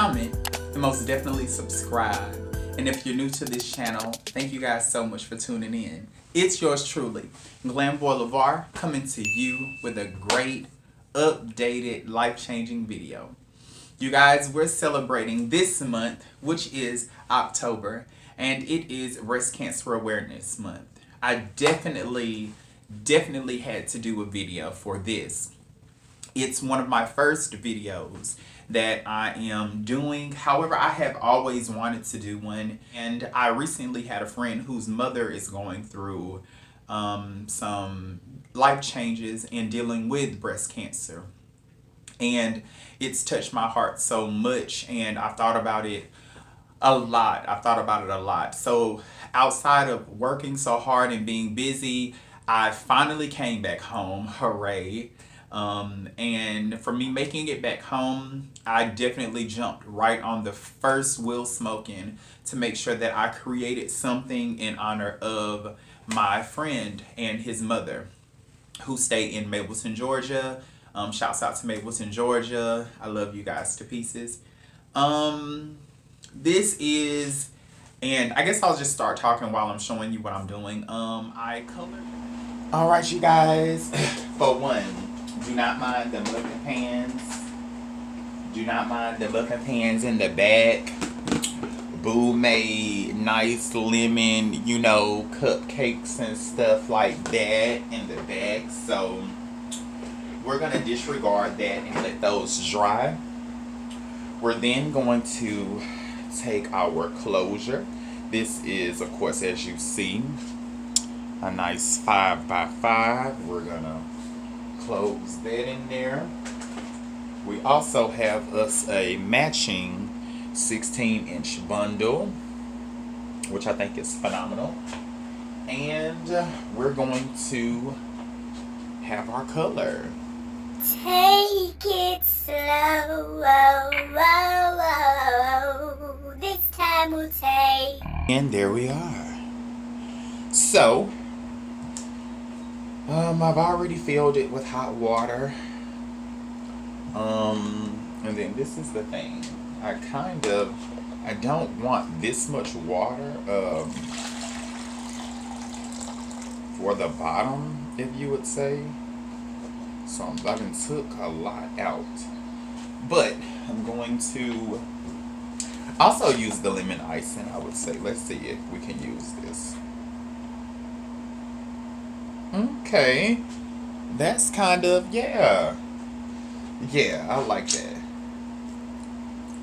comment, and most definitely subscribe. And if you're new to this channel, thank you guys so much for tuning in. It's yours truly, Glam Boy LeVar, coming to you with a great, updated, life-changing video. You guys, we're celebrating this month, which is October, and it is Breast Cancer Awareness Month. I definitely had to do a video for this. It's one of my first videos that I am doing. However, I have always wanted to do one, and I recently had a friend whose mother is going through some life changes in dealing with breast cancer. And it's touched my heart so much, and I thought about it a lot. So outside of working so hard and being busy, I finally came back home. Hooray. And for me making it back home, I definitely jumped right on the first wheel smoking to make sure that I created something in honor of my friend and his mother, who stay in Mableton, Georgia. Shouts out to Mableton, Georgia. I love you guys to pieces. This is, and I guess I'll just start talking while I'm showing you what I'm doing. I colored. All right, you guys. For one, do not mind the looking pans. Do not mind the looking pans in the back. Boo made nice lemon, you know, cupcakes and stuff like that in the back. So we're going to disregard that and let those dry. We're then going to take our closure. This is, of course, as you see, a nice 5x5. We're going to close that in there. We also have us a matching 16-inch bundle, which I think is phenomenal. And we're going to have our color. Take it slow, this time will take. And there we are. So, I've already filled it with hot water. And then this is the thing. I don't want this much water for the bottom, if you would say. So I done took a lot out. But I'm going to also use the lemon icing, I would say. Let's see if we can use this. Okay. That's kind of, yeah, I like that.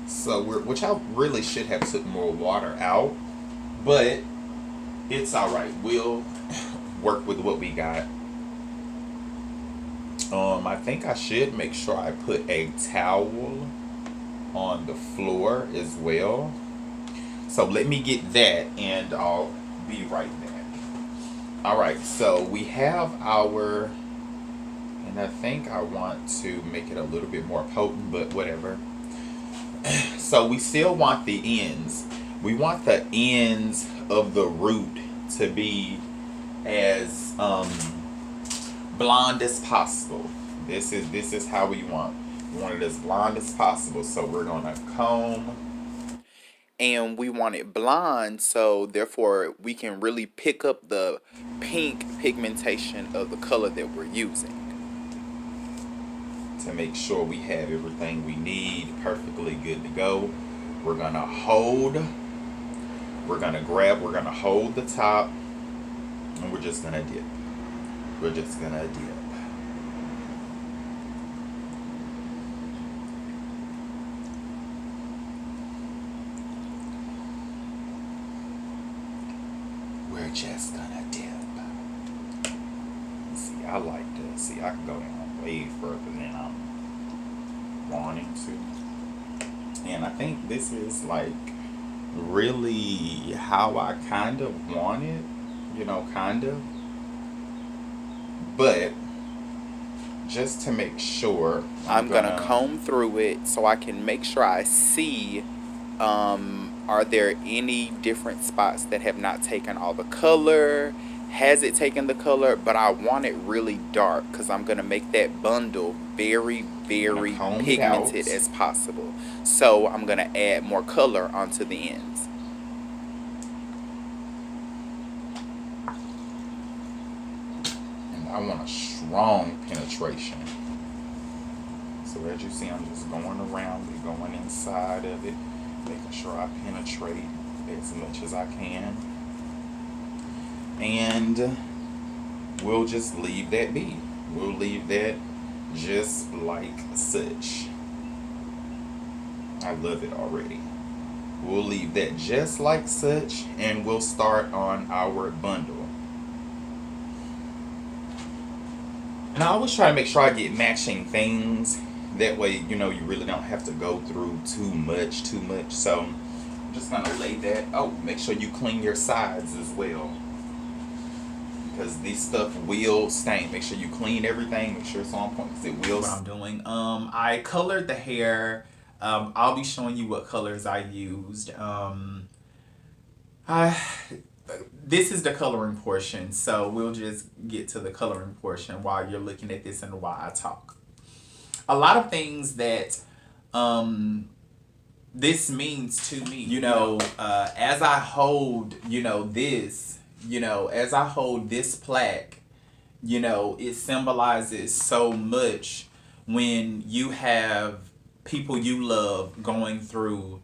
So which I really should have took more water out, but it's alright. We'll work with what we got. I think I should make sure I put a towel on the floor as well. So let me get that and I'll be right back. Alright, so we have our, and I think I want to make it a little bit more potent, but whatever. So we still want the ends. We want the ends of the root to be as blonde as possible. This is how we want. We want it as blonde as possible. So we're gonna comb, and we want it blonde, so therefore we can really pick up the pink pigmentation of the color that we're using, to make sure we have everything we need perfectly good to go. We're gonna hold, we're gonna grab, we're gonna hold the top, and we're just gonna dip. We're just gonna dip. We're just gonna dip. See, I like to see. I can go down way further than I'm wanting to, and I think this is like really how I kind of want it. You know, kind of. But just to make sure, I'm gonna comb through it so I can make sure I see are there any different spots that have not taken all the color? Has it taken the color? But I want it really dark because I'm going to make that bundle very, very pigmented as possible. So I'm going to add more color onto the ends. And I want a strong penetration. So as you see, I'm just going around it, going inside of it, making sure I penetrate as much as I can. And we'll just leave that be. We'll leave that just like such. I love it already. We'll leave that just like such, and we'll start on our bundle. And I always try to make sure I get matching things. That way, you know, you really don't have to go through too much. So I'm just gonna lay that. Oh, make sure you clean your sides as well, because this stuff will stain. Make sure you clean everything. Make sure it's on point, because it will. What I'm doing, I colored the hair. I'll be showing you what colors I used. This is the coloring portion, so we'll just get to the coloring portion while you're looking at this and while I talk. A lot of things that this means to me, you know, as I hold, you know, this, you know, as I hold this plaque, you know, it symbolizes so much when you have people you love going through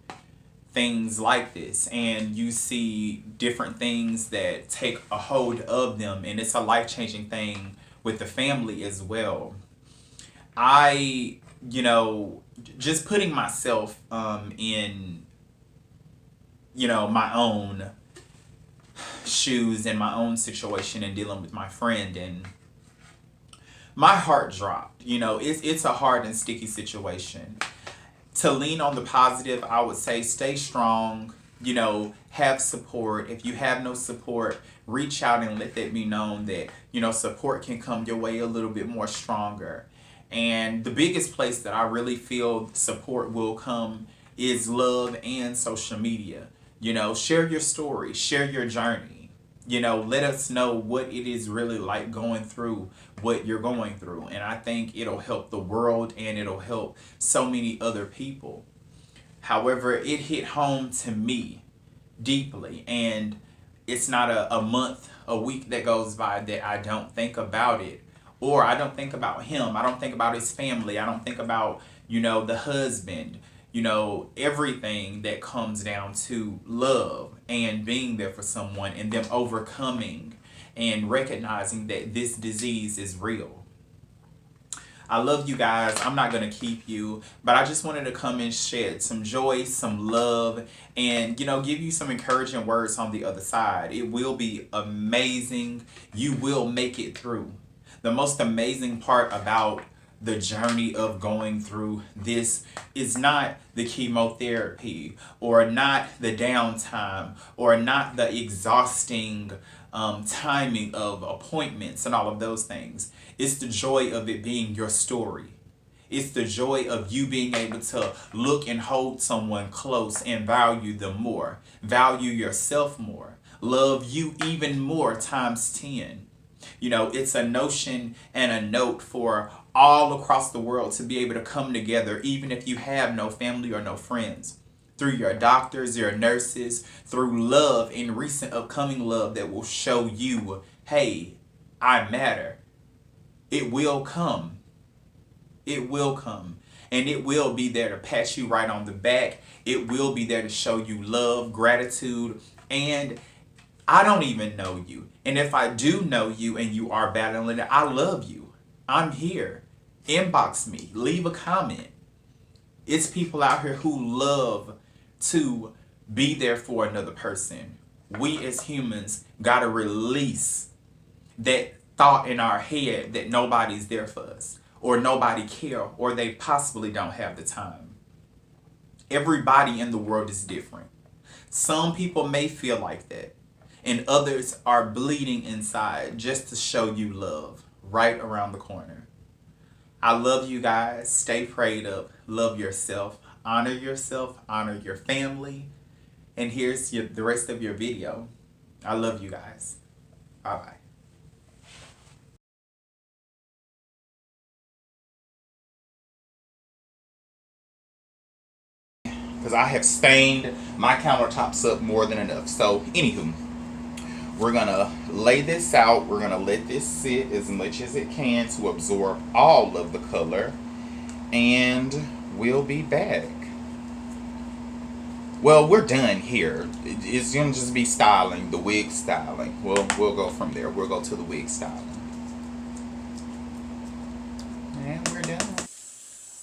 things like this, and you see different things that take a hold of them, and it's a life-changing thing with the family as well. I, you know, just putting myself in, you know, my own shoes and my own situation and dealing with my friend, and my heart dropped. You know, it's a hard and sticky situation. To lean on the positive, I would say stay strong, you know, have support. If you have no support, reach out and let that be known that, you know, support can come your way a little bit more stronger. And the biggest place that I really feel support will come is love and social media. You know, share your story, share your journey. You know, let us know what it is really like going through what you're going through. And I think it'll help the world, and it'll help so many other people. However, it hit home to me deeply, and it's not a month, a week that goes by that I don't think about it, or I don't think about him. I don't think about his family. I don't think about, you know, the husband, you know, everything that comes down to love and being there for someone, and them overcoming and recognizing that this disease is real. I love you guys. I'm not going to keep you, but I just wanted to come and shed some joy, some love, and, you know, give you some encouraging words on the other side. It will be amazing. You will make it through. The most amazing part about the journey of going through this is not the chemotherapy, or not the downtime, or not the exhausting timing of appointments and all of those things. It's the joy of it being your story. It's the joy of you being able to look and hold someone close and value them more, value yourself more, love you even more times 10. You know, it's a notion and a note for all across the world to be able to come together, even if you have no family or no friends, through your doctors, your nurses, through love and recent upcoming love that will show you, hey, I matter. It will come. It will come. And it will be there to pat you right on the back. It will be there to show you love, gratitude, and I don't even know you. And if I do know you and you are battling it, I love you. I'm here. Inbox me. Leave a comment. It's people out here who love to be there for another person. We as humans gotta release that thought in our head that nobody's there for us, or nobody care, or they possibly don't have the time. Everybody in the world is different. Some people may feel like that, and others are bleeding inside just to show you love right around the corner. I love you guys. Stay prayed up. Love yourself. Honor yourself. Honor your family. And here's the rest of your video. I love you guys. Bye-bye. because I have stained my countertops up more than enough. So, anywho, we're gonna lay this out. We're gonna let this sit as much as it can to absorb all of the color, and we'll be back. Well, we're done here. It's gonna just be styling, the wig styling. We'll go from there. We'll go to the wig styling, and we're done.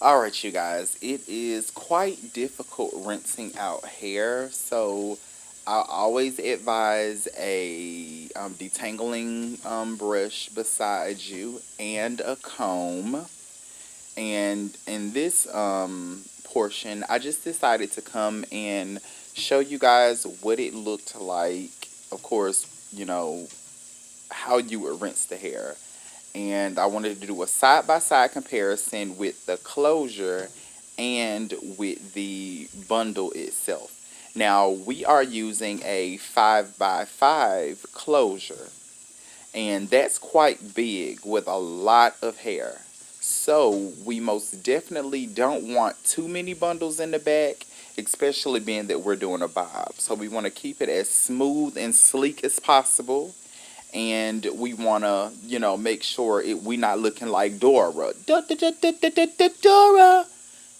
All right, you guys. It is quite difficult rinsing out hair, so I always advise a detangling brush beside you and a comb. And in this portion, I just decided to come and show you guys what it looked like. Of course, how you would rinse the hair. And I wanted to do a side-by-side comparison with the closure and with the bundle itself. Now, we are using a 5x5 closure, and that's quite big with a lot of hair. So we most definitely don't want too many bundles in the back, especially being that we're doing a bob. So we want to keep it as smooth and sleek as possible. And we want to, make sure we not looking like Dora. Dora.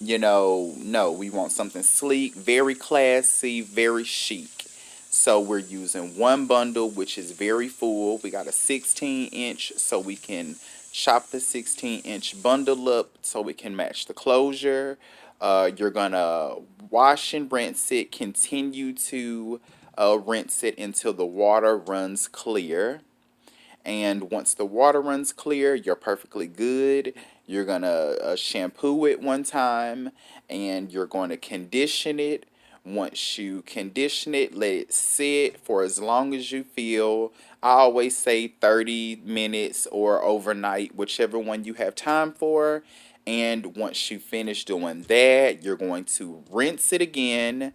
No, we want something sleek, very classy, very chic. So we're using one bundle, which is very full. We got a 16-inch, so we can chop the 16-inch bundle up so we can match the closure. You're going to wash and rinse it. Continue to rinse it until the water runs clear. And once the water runs clear, you're perfectly good. You're going to shampoo it one time, and you're going to condition it. Once you condition it, let it sit for as long as you feel. I always say 30 minutes or overnight, whichever one you have time for. And once you finish doing that, you're going to rinse it again.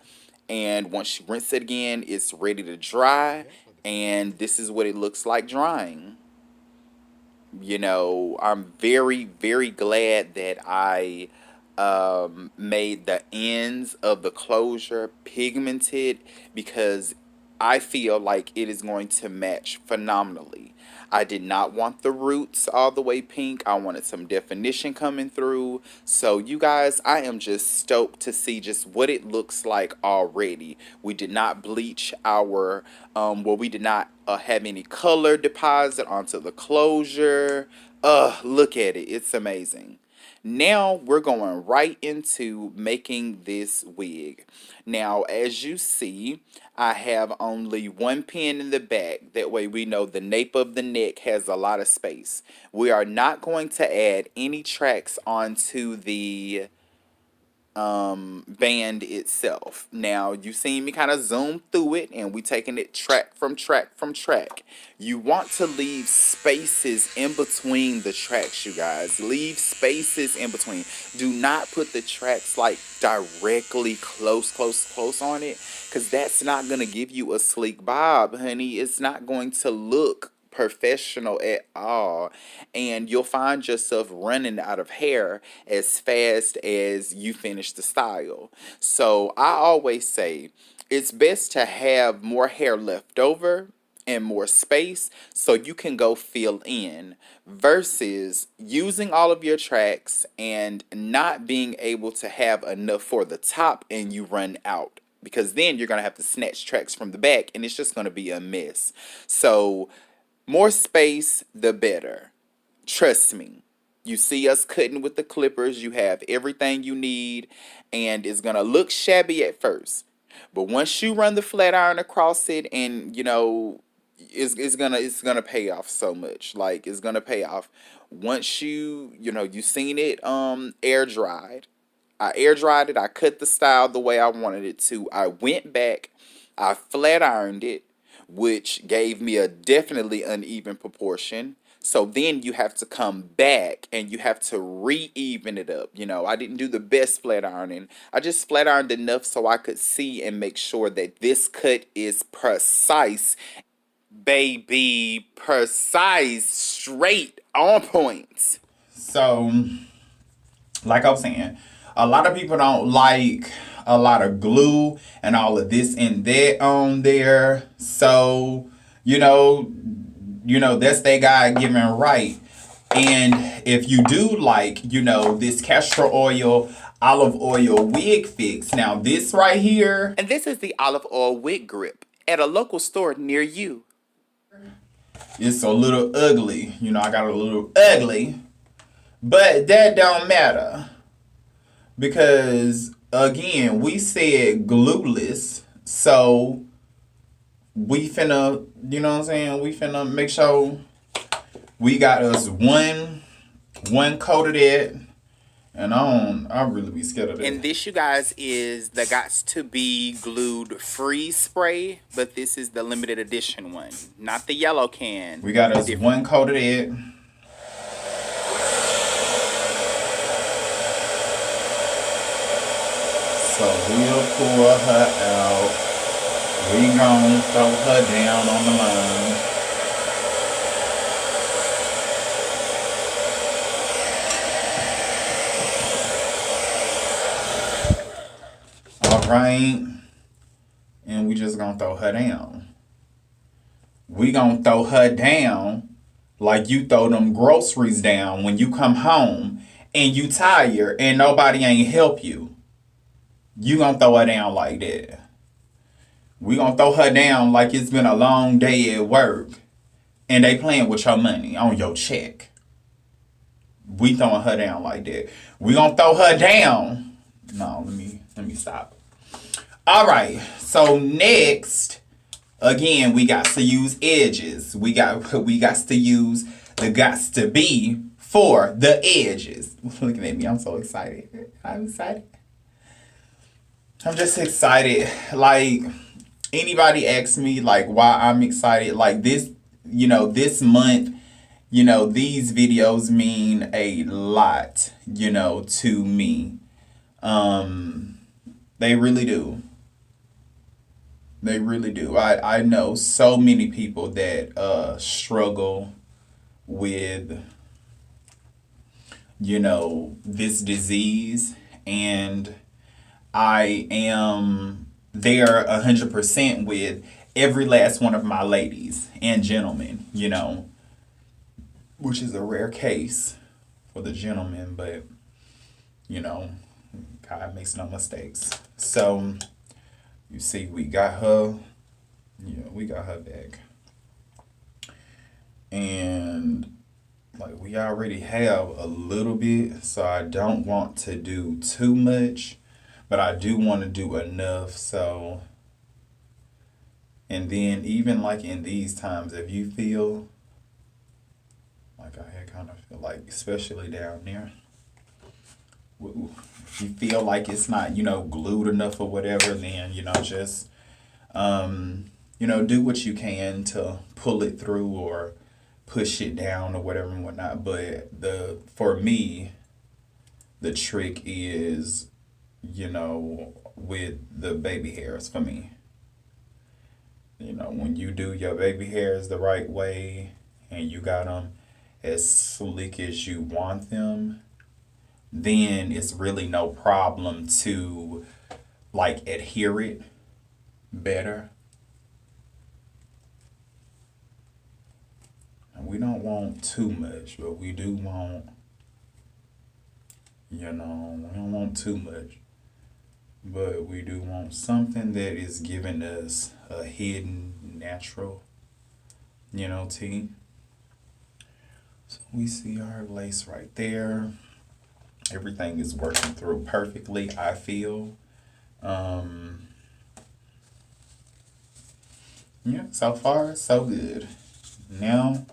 And once you rinse it again, it's ready to dry. And this is what it looks like drying. I'm very, very glad that I made the ends of the closure pigmented, because I feel like it is going to match phenomenally. I did not want the roots all the way pink. I wanted some definition coming through. So you guys, I am just stoked to see just what it looks like already. We did not bleach our, we did not have any color deposit onto the closure. Look at it. It's amazing. Now we're going right into making this wig. Now, as you see, I have only one pin in the back. That way we know the nape of the neck has a lot of space. We are not going to add any tracks onto the band itself. Now, you seen me kind of zoom through it, and we taking it track from track from track. You want to leave spaces in between the tracks, you guys. Leave spaces in between. Do not put the tracks like directly close on it, because that's not going to give you a sleek bob, honey. It's not going to look professional at all, and you'll find yourself running out of hair as fast as you finish the style. So I always say it's best to have more hair left over and more space so you can go fill in, versus using all of your tracks and not being able to have enough for the top and you run out, because then you're going to have to snatch tracks from the back and it's just going to be a mess. So more space, the better. Trust me. You see us cutting with the clippers. You have everything you need. And it's going to look shabby at first. But once you run the flat iron across it, and, it's gonna pay off so much. Like, it's going to pay off. Once you seen it air dried. I air dried it. I cut the style the way I wanted it to. I went back. I flat ironed it, which gave me a definitely uneven proportion. So then you have to come back and you have to re-even it up. I didn't do the best flat ironing. I just flat ironed enough so I could see and make sure that this cut is precise. Baby, precise, straight, on point. So, like I was saying, a lot of people don't like a lot of glue and all of this and that on there. So, that's their God given right. And if you do like, this castor oil, olive oil wig fix, now this right here. And this is the olive oil wig grip at a local store near you. It's a little ugly. I got a little ugly. But that don't matter. Because, again, we said glueless. So, we finna, we finna make sure we got us one coat of that. And I'll really be scared of that. And this, you guys, is the Gots to Be Glued Freeze Spray. But this is the limited edition one. Not the yellow can. We got us one coat of that. So we'll pour her out. We gon' throw her down on the line. Alright. And we just gonna throw her down. We gonna throw her down like you throw them groceries down when you come home and you tired and nobody ain't help you. You gonna throw her down like that. We gonna throw her down like it's been a long day at work and they playing with your money on your check. We throwing her down like that. We gonna throw her down. No, let me stop. All right. So next, again, we got to use edges. We got to use the Gots to Be for the edges. Looking at me, I'm so excited. I'm excited. I'm just excited. Like, anybody asks me, like, why I'm excited, like, this, this month, these videos mean a lot, to me. They really do. They really do. I know so many people that struggle with, this disease, and I am there 100% with every last one of my ladies and gentlemen, which is a rare case for the gentleman, but, God makes no mistakes. So, you see, we got her, we got her back. And, like, we already have a little bit, so I don't want to do too much. But I do want to do enough, so. And then even like in these times, if you feel like I kind of feel like, especially down there, if you feel like it's not, glued enough or whatever, then, just, do what you can to pull it through or push it down or whatever and whatnot. But for me, the trick is, with the baby hairs for me. When you do your baby hairs the right way and you got them as slick as you want them, then it's really no problem to, like, adhere it better. And we don't want too much, but we do want, we don't want too much. But we do want something that is giving us a hidden, natural, tea. So we see our lace right there. Everything is working through perfectly, I feel. Yeah, so far, so good. Now,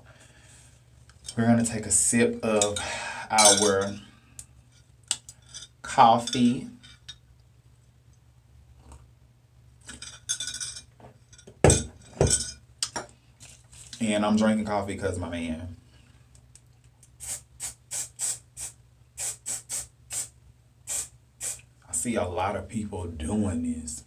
we're going to take a sip of our coffee. And I'm drinking coffee because my man. I see a lot of people doing this.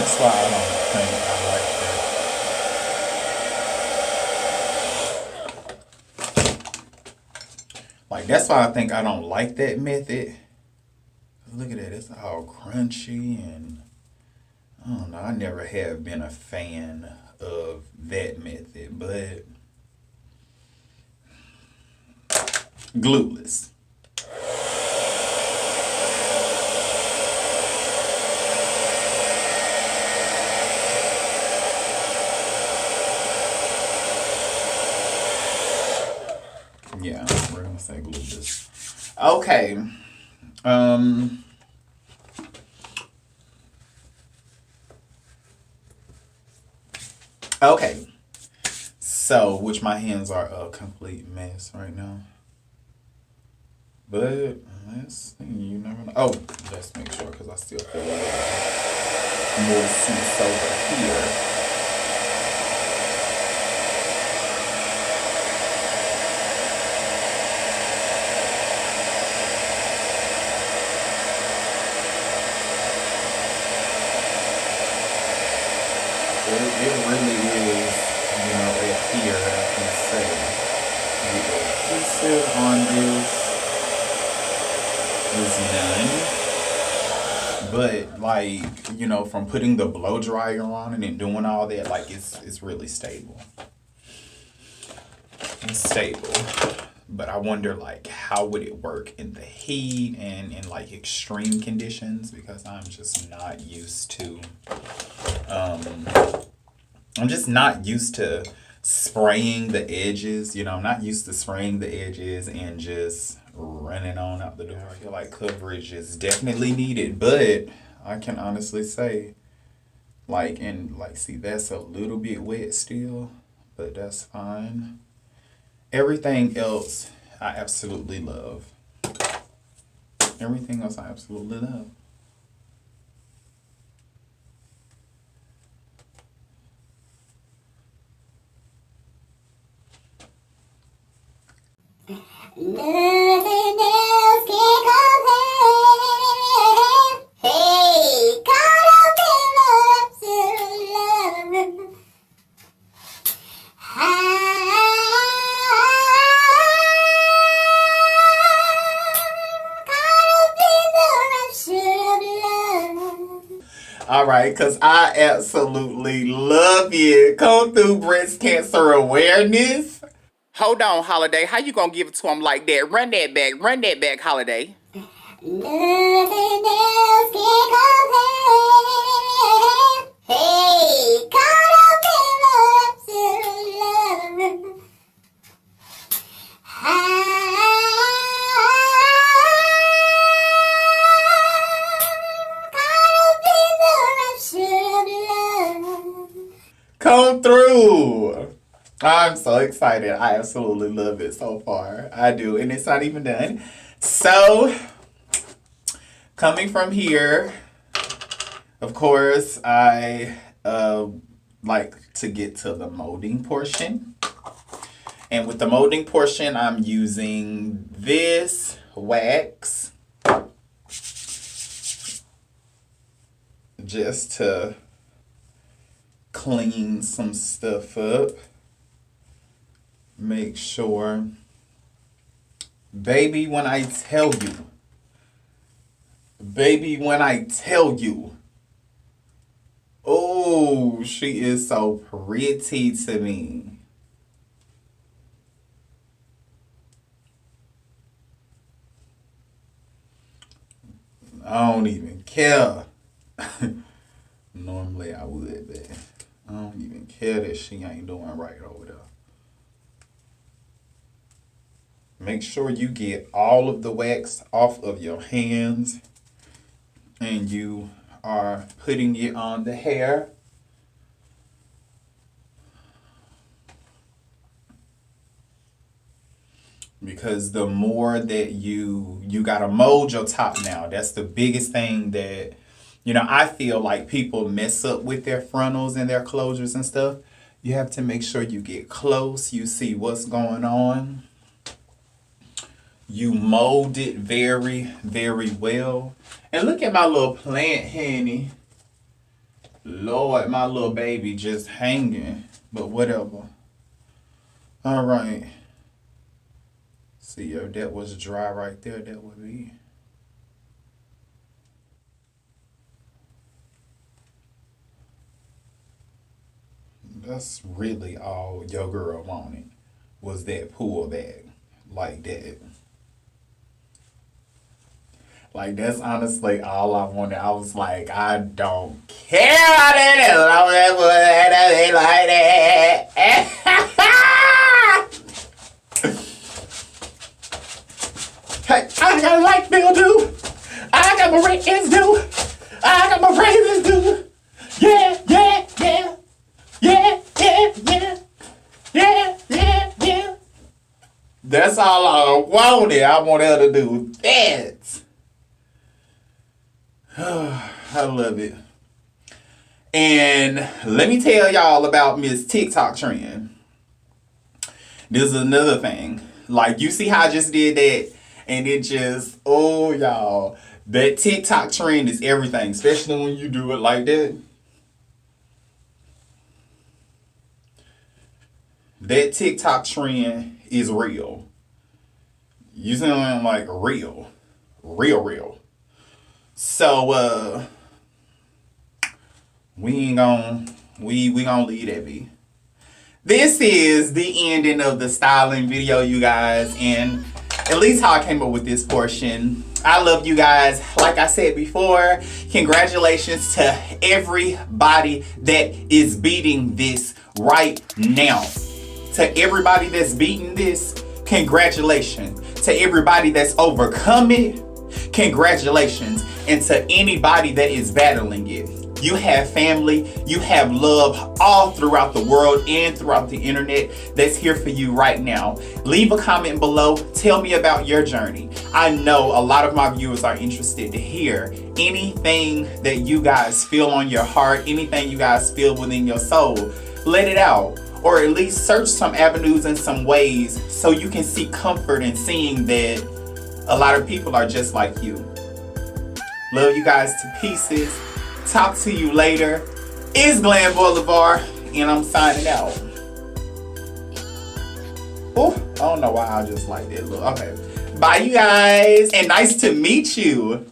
That's why I don't think I like that. Like, that's why I think I don't like that method. Look at that, it's all crunchy and I don't know. I never have been a fan of that method, but Glueless. Yeah, we're gonna say Glueless. Okay. Um. Okay. So, which my hands are a complete mess right now. But let's see. You never know. Oh, let's make sure because I still feel a little moistness over here. It really is, right here, I can say, the adhesive on this is none. But, like, from putting the blow dryer on it and doing all that, like, it's really stable. It's stable. But I wonder, like, how would it work in the heat and in, like, extreme conditions? Because I'm just not used to, spraying the edges. I'm not used to spraying the edges and just running on out the door. I feel like coverage is definitely needed, but I can honestly say, see, that's a little bit wet still, but that's fine. Everything else I absolutely love. Everything else I absolutely love. Nothing else can compare. Hey, caught up in love to love. All right, because I absolutely love it. Come through Breast Cancer Awareness. Hold on, Holiday. How you gonna give it to him like that? Run that back, Holiday. Nothing else can compare. Hey, caught up in love to love. Come through. I'm so excited. I absolutely love it so far. I do. And it's not even done. So, coming from here, of course, I like to get to the molding portion. And with the molding portion, I'm using this wax just to clean some stuff up. Make sure. Baby, when I tell you. Oh, she is so pretty to me. I don't even care. Normally I would, but I don't even care that she ain't doing right over there. Make sure you get all of the wax off of your hands and you are putting it on the hair. Because the more that you gotta mold your top now. That's the biggest thing that, I feel like people mess up with their frontals and their closures and stuff. You have to make sure you get close. You see what's going on. You mold it very, very well. And look at my little plant, honey. Lord, my little baby just hanging. But whatever. All right. See, if that was dry right there, that would be. That's really all your girl wanted, was that pull back like that. Like, that's honestly all I wanted. I was like, I don't care about it. I want to be like that. Hey, I got a light bill due. I got my rent is due. I got my praises due. Yeah, yeah, yeah. Yeah, yeah, yeah. Yeah, yeah, yeah. That's all I wanted. I want her to do that. I love it. And let me tell y'all about Miss TikTok trend. This is another thing. Like, you see how I just did that? And it just, oh, y'all. That TikTok trend is everything, especially when you do it like that. That TikTok trend is real. You see what I'm like? Real. Real. So, we gonna leave that be. This is the ending of the styling video, you guys, and at least how I came up with this portion. I love you guys. Like I said before, congratulations to everybody that is beating this right now. To everybody that's beating this, congratulations. To everybody that's overcome it, congratulations. And to anybody that is battling it, you have family, you have love all throughout the world and throughout the internet that's here for you right now. Leave a comment below. Tell me about your journey. I know a lot of my viewers are interested to hear anything that you guys feel on your heart, anything you guys feel within your soul. Let it out. Or at least search some avenues and some ways so you can seek comfort in seeing that a lot of people are just like you. Love you guys to pieces. Talk to you later. It's Glam Boulevard, and I'm signing out. Oh, I don't know why I just like that look. Okay. Bye, you guys, and nice to meet you.